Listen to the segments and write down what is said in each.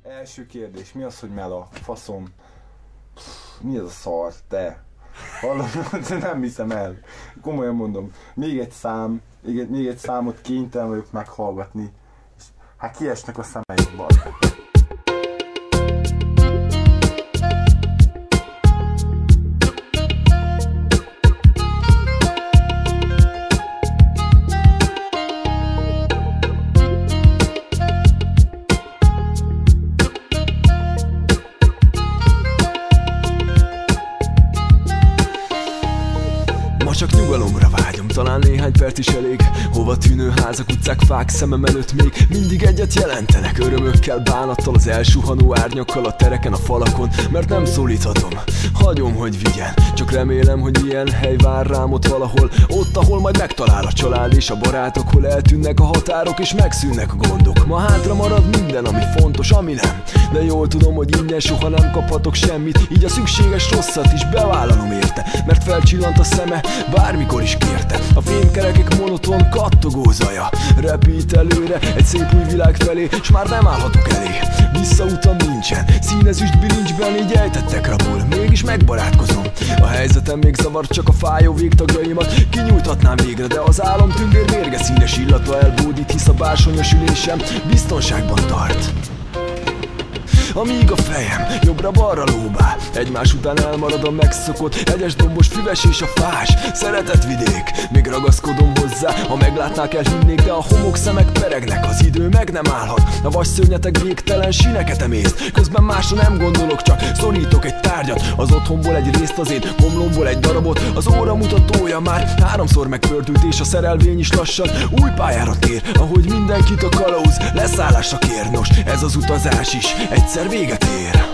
Első kérdés, mi az, hogy mela? Faszom. Mi ez a szar, te? Valami, nem hiszem el. Komolyan mondom. Még egy számot kénytelen vagyok meghallgatni. Hát kiesnek a szemeik, baj. Csak nyugalomra vágyom, talán néhány perc is elég. Hova tűnő házak, utcák, fák szemem előtt még mindig egyet jelentenek. Örömökkel, bánattal, az elsuhanó árnyakkal a tereken, a falakon. Mert nem szólíthatom, hagyom, hogy vigyen. Csak remélem, hogy ilyen hely vár rám ott valahol. Ott, ahol majd megtalál a család és a barátok, hol eltűnnek a határok és megszűnnek a gondok. Ma hátra marad minden, ami fontos, ami nem. De jól tudom, hogy ingyen soha nem kaphatok semmit. Így a szükséges rosszat is bevállalom érte. Mert felcsillant a szeme, bármikor is kérte. A fénykerekek monoton kattogó zaja repít előre egy szép új világ felé, s már nem állhatok elé. Visszautam nincsen, színezüst bilincsben így ejtettek rabul. Mégis megbarátkozom, a helyzetem még zavar, csak a fájó végtagjaimat kinyújthatnám végre. De az álomtündér mérge színes illata elbódít, hisz a bársonyos ülésem biztonságban tart. Amíg a fejem jobbra-balra lóbál, egymás után elmarad a megszokott hegyes, dombos, füves és a fás szeretett vidék. Még ragaszkodom hozzá, ha meglátnák, elhinnék, de a homok szemek peregnek, az idő meg nem állhat. A vasszörnyetek végtelen síneket emészt, közben másra nem gondolok, csak szorítok egy tárgyat. Az otthonból egy részt, az én homlomból egy darabot. Az óra mutatója már háromszor megpördült, és a szerelvény is lassan új pályára tér. Ahogy mindenkit a kalauz leszállásra kér. Nos, ez az utazás is egyszer véget ér.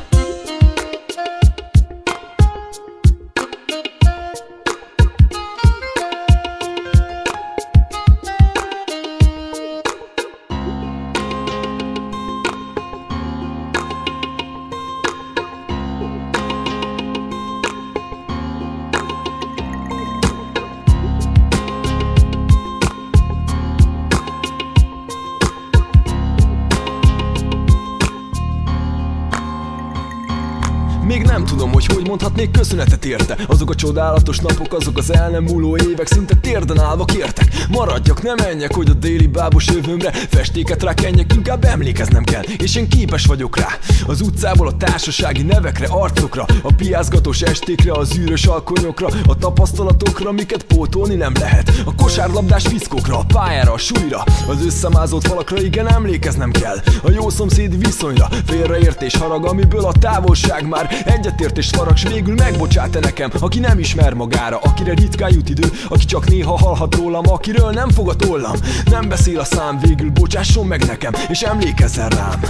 Még nem tudom, hogy mondhatnék köszönetet érte. Azok a csodálatos napok, azok az el nem múló évek, szinte térden állva kértek. Maradjak, ne menjek, hogy a déli bábos jövőmre festéket rákenjek, inkább emlékeznem kell, és én képes vagyok rá. Az utcából a társasági nevekre, arcokra, a piázgatós estékre, az űrös alkonyokra, a tapasztalatokra, miket pótolni nem lehet. A kosárlabdás fickókra, a pályára, a súlyra, az összemázott falakra, igen, emlékeznem kell. A jó szomszédi viszonyra, félreértés, harag, amiből a távolság már egyetértés farag, s végül megbocsát-e nekem, aki nem ismer magára, akire ritkán jut idő, aki csak néha hallhat rólam, akiről nem fog a tollam. Nem beszél a szám, végül bocsásson meg nekem, és emlékezzen rám.